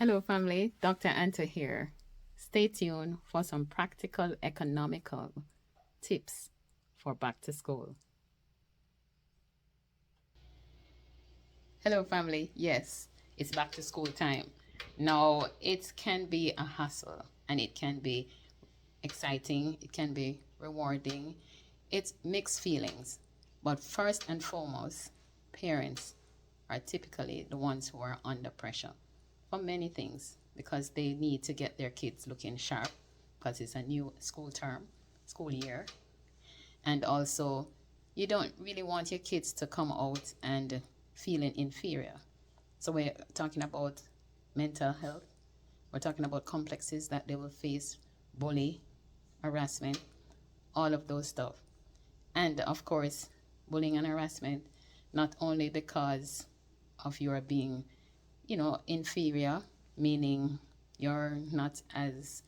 Hello, family. Dr. Anta here. Stay tuned for some practical economical tips for back to school. Hello, family. Yes, it's back to school time. Now, it can be a hassle and it can be exciting, it can be rewarding. It's mixed feelings. But first and foremost, parents are typically the ones who are under pressure for many things because they need to get their kids looking sharp because it's a new school term, school year. And also, you don't really want your kids to come out and feeling inferior. So we're talking about mental health. We're talking about complexes that they will face, bully, harassment, all of those stuff. And of course, bullying and harassment, not only because of your being, inferior, meaning you're not as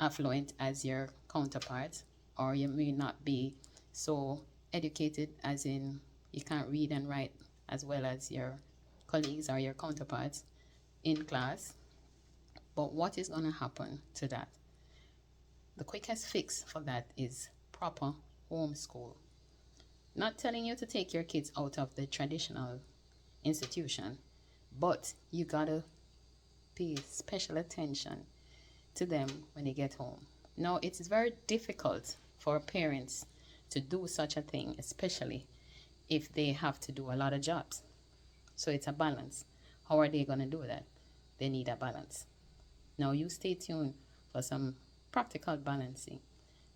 affluent as your counterparts, or you may not be so educated, as in you can't read and write as well as your colleagues or your counterparts in class. But what is going to happen to that? The quickest fix for that is proper homeschool. Not telling you to take your kids out of the traditional institution, but you gotta pay special attention to them when they get home. Now, it's very difficult for parents to do such a thing, especially if they have to do a lot of jobs. So it's a balance. How are they going to do that? They need a balance. Now, you stay tuned for some practical balancing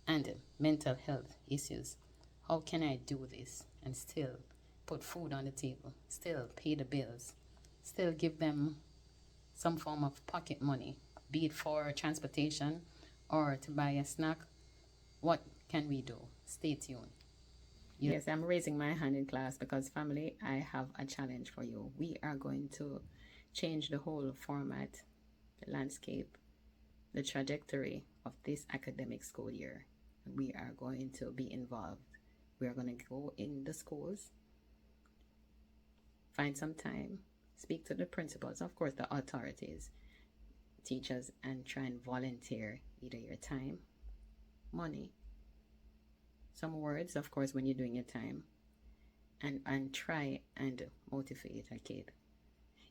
and mental health issues. How can I do this and still put food on the table, still pay the bills, still give them some form of pocket money, be it for transportation or to buy a snack? What can we do? Stay tuned. Yes, I'm raising my hand in class because, family, I have a challenge for you. We are going to change the whole format, the landscape, the trajectory of this academic school year. We are going to be involved. We are going to go in the schools, find some time, speak to the principals, of course, the authorities, teachers, and try and volunteer either your time, money, some words, of course, when you're doing your time, and try and motivate a kid.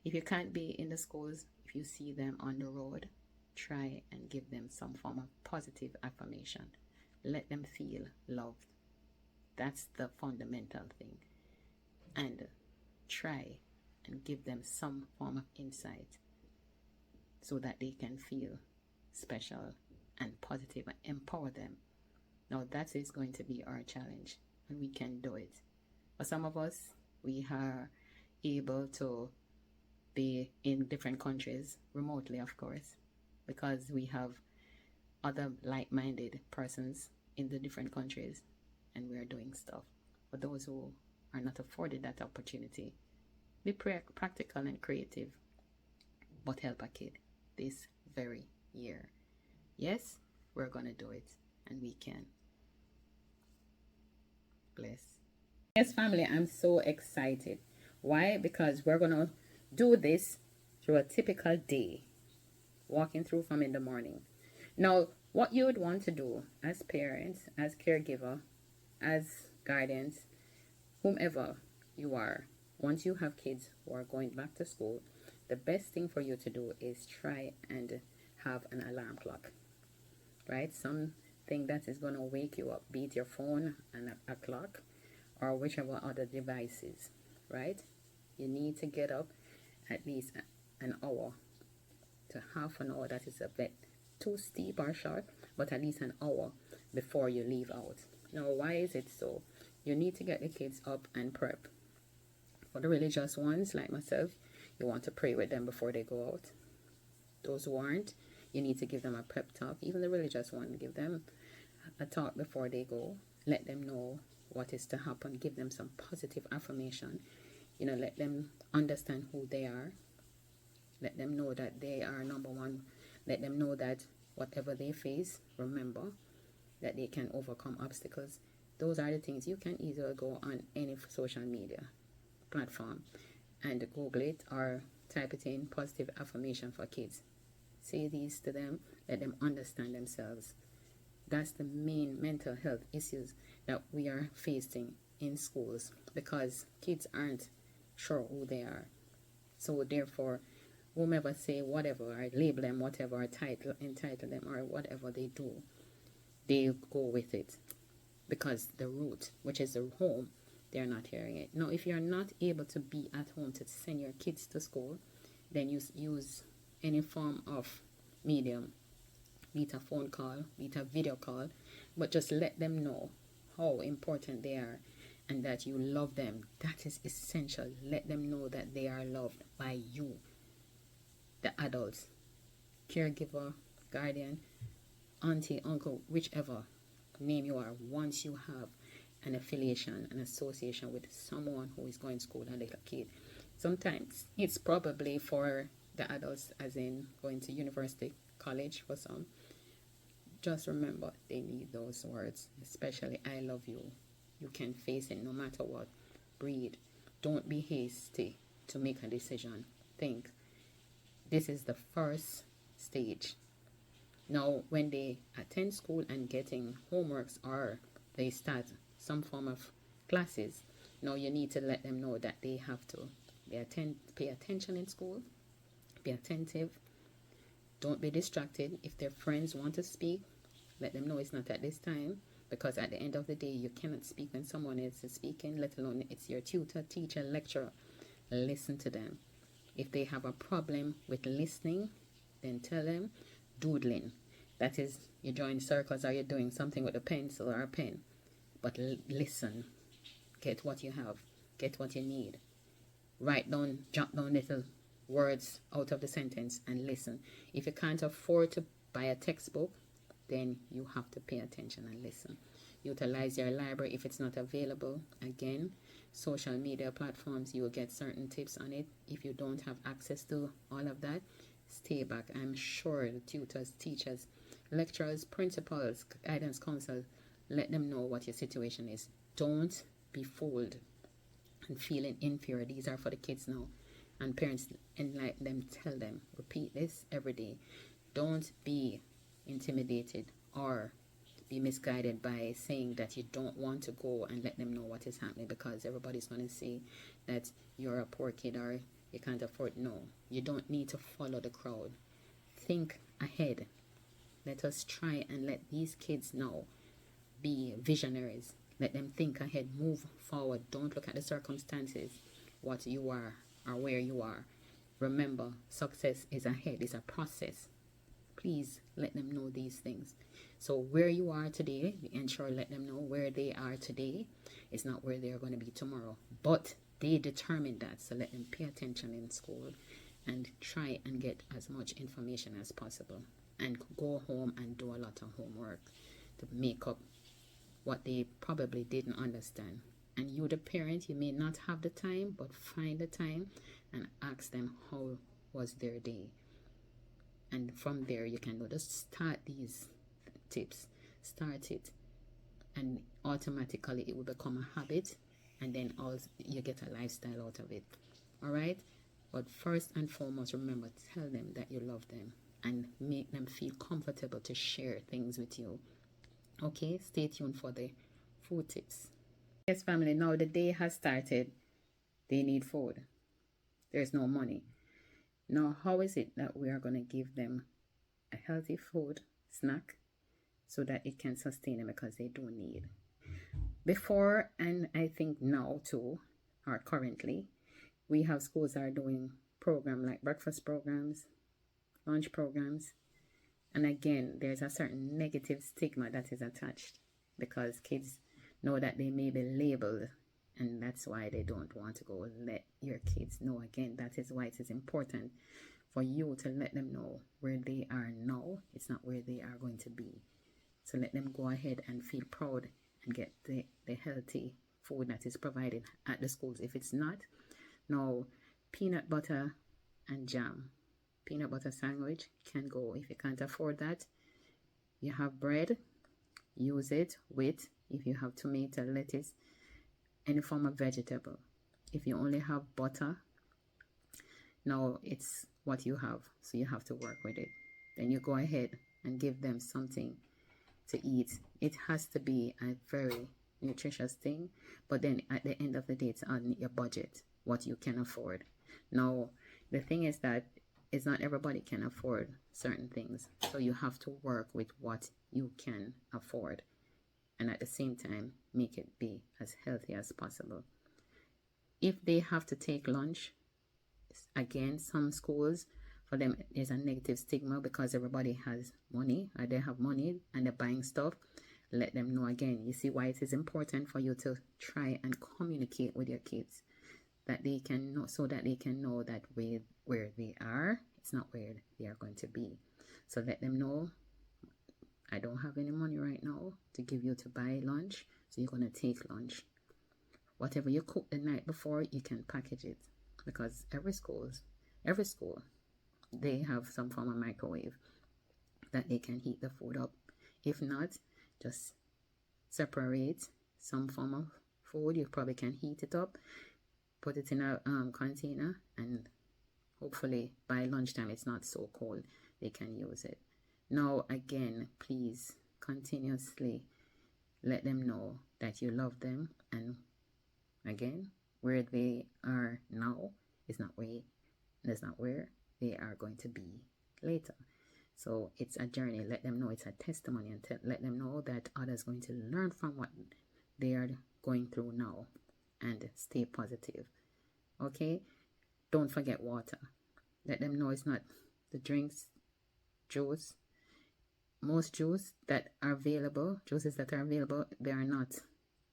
If you can't be in the schools, if you see them on the road, try and give them some form of positive affirmation. Let them feel loved. That's the fundamental thing. And try and give them some form of insight so that they can feel special and positive and empower them. Now, that is going to be our challenge, and we can do it. For some of us, we are able to be in different countries, remotely, of course, because we have other like-minded persons in the different countries, and we are doing stuff. For those who are not afforded that opportunity, be practical and creative, but help a kid this very year. Yes, we're going to do it, and we can. Bless. Yes, family, I'm so excited. Why? Because we're going to do this through a typical day, walking through from in the morning. Now, what you would want to do as parents, as caregiver, as guardians, whomever you are, once you have kids who are going back to school, the best thing for you to do is try and have an alarm clock, right? Something that is going to wake you up, be it your phone and a clock or whichever other devices, right? You need to get up at least an hour to half an hour. That is a bit too steep or short, but at least an hour before you leave out. Now, why is it so? You need to get the kids up and prep. For the religious ones, like myself, you want to pray with them before they go out. Those who aren't, you need to give them a pep talk. Even the religious one, give them a talk before they go. Let them know what is to happen. Give them some positive affirmation. Let them understand who they are. Let them know that they are number one. Let them know that whatever they face, remember that they can overcome obstacles. Those are the things. You can either go on any social media platform and Google it or type it in, positive affirmation for kids. Say these to them, let them understand themselves. That's the main mental health issues that we are facing in schools, because kids aren't sure who they are. So therefore, whomever say whatever, or label them whatever, or entitle them, or whatever they do, they go with it, because the root, which is the home, they're not hearing it. Now, if you're not able to be at home to send your kids to school, then use any form of medium, be it a phone call, be it a video call, but just let them know how important they are and that you love them. That is essential. Let them know that they are loved by you, the adults, caregiver, guardian, auntie, uncle, whichever name you are. Once you have an affiliation, an association with someone who is going to school, a little kid, sometimes it's probably for the adults, as in going to university, college for some. Just remember, they need those words, especially I love you. You can face it no matter what. Breathe. Don't be hasty to make a decision. Think. This is the first stage. Now, when they attend school and getting homeworks, or they start some form of classes, now you need to let them know that they have to pay attention in school, be attentive, don't be distracted. If their friends want to speak, let them know it's not at this time, because at the end of the day, you cannot speak when someone else is speaking, let alone it's your tutor, teacher, lecturer. Listen to them. If they have a problem with listening, then tell them. Doodling, that is, you're drawing circles, or you're doing something with a pencil or a pen, but listen. Get what you have, get what you need. Write down, jot down little words out of the sentence and listen. If you can't afford to buy a textbook, then you have to pay attention and listen. Utilize your library if it's not available. Again, social media platforms, you will get certain tips on it. If you don't have access to all of that, stay back. I'm sure the tutors, teachers, lecturers, principals, guidance counselors, let them know what your situation is. Don't be fooled and feeling inferior. These are for the kids now. And parents, enlighten them, tell them, repeat this every day. Don't be intimidated or be misguided by saying that you don't want to go, and let them know what is happening, because everybody's going to say that you're a poor kid or you can't afford. No, you don't need to follow the crowd. Think ahead. Let us try and let these kids now be visionaries. Let them think ahead, move forward. Don't look at the circumstances, what you are or where you are. Remember, success is ahead, it's a process. Please let them know these things. So where you are today, ensure let them know where they are today. It's not where they're going to be tomorrow, but they determine that. So let them pay attention in school and try and get as much information as possible, and go home and do a lot of homework to make up what they probably didn't understand. And you, the parent, you may not have the time, but find the time and ask them how was their day. And from there, you can just start these tips. Start it, and automatically it will become a habit, and then also you get a lifestyle out of it. All right? But first and foremost, remember, tell them that you love them and make them feel comfortable to share things with you. Okay? Stay tuned for the food tips. Yes, family, now the day has started. They need food. There's no money. Now, how is it that we are going to give them a healthy food snack so that it can sustain them, because they do need? Before, and I think now too, or currently, we have schools that are doing programs like breakfast programs, lunch programs. And again, there's a certain negative stigma that is attached, because kids know that they may be labeled, and that's why they don't want to go. Let your kids know. Again, that is why it is important for you to let them know where they are now. It's not where they are going to be. So let them go ahead and feel proud and get the healthy food that is provided at the schools. If it's not, now peanut butter and jam, peanut butter sandwich can go. If you can't afford that, you have bread, use it with, if you have tomato, lettuce, any form of vegetable. If you only have butter, Now it's what you have, so you have to work with it. Then you go ahead and give them something to eat. It has to be a very nutritious thing, but then at the end of the day, it's on your budget, what you can afford. Now, the thing is that it's not everybody can afford certain things, so you have to work with what you can afford, and at the same time, make it be as healthy as possible. If they have to take lunch, again, some schools, for them there's a negative stigma because everybody has money, or they have money and they're buying stuff. Let them know. Again, you see why it is important for you to try and communicate with your kids, that they can know, so that they can know that where they are, it's not where they are going to be. So let them know, I don't have any money right now to give you to buy lunch, so you're going to take lunch. Whatever you cook the night before, you can package it, because every school, they have some form of microwave that they can heat the food up. If not, just separate some form of food. You probably can heat it up, put it in a container, and hopefully by lunchtime it's not so cold, they can use it. Now again, please continuously let them know that you love them, and again, where they are now is not where they are going to be later. So it's a journey. Let them know it's a testimony, and let them know that others are going to learn from what they are going through now, and stay positive. Okay? Don't forget water. Let them know it's not the drinks, juice. Most juices that are available, they are not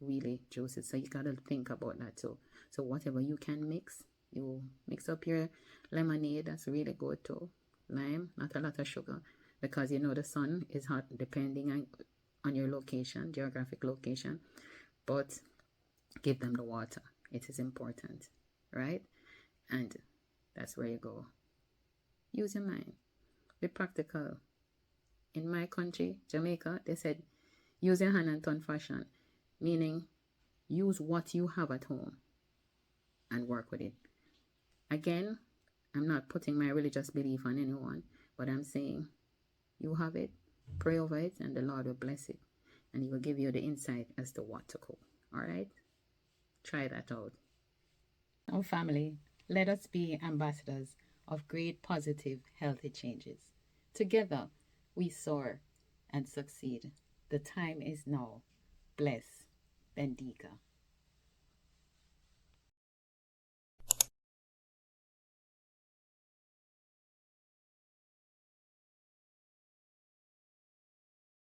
really juices. So you gotta think about that too. So whatever you can mix, you mix up your lemonade. That's really good too. Lime, not a lot of sugar, because you know the sun is hot depending on your location, geographic location. But give them the water. It is important, right? And that's where you go. Use your mind. Be practical. In my country, Jamaica, they said, use your hand and turn fashion, meaning use what you have at home and work with it. Again, I'm not putting my religious belief on anyone, but I'm saying you have it, pray over it, and the Lord will bless it, and He will give you the insight as to what to cook. All right? Try that out. Now, family, let us be ambassadors of great, positive, healthy changes. Together, we soar and succeed. The time is now. Bless. Bendika.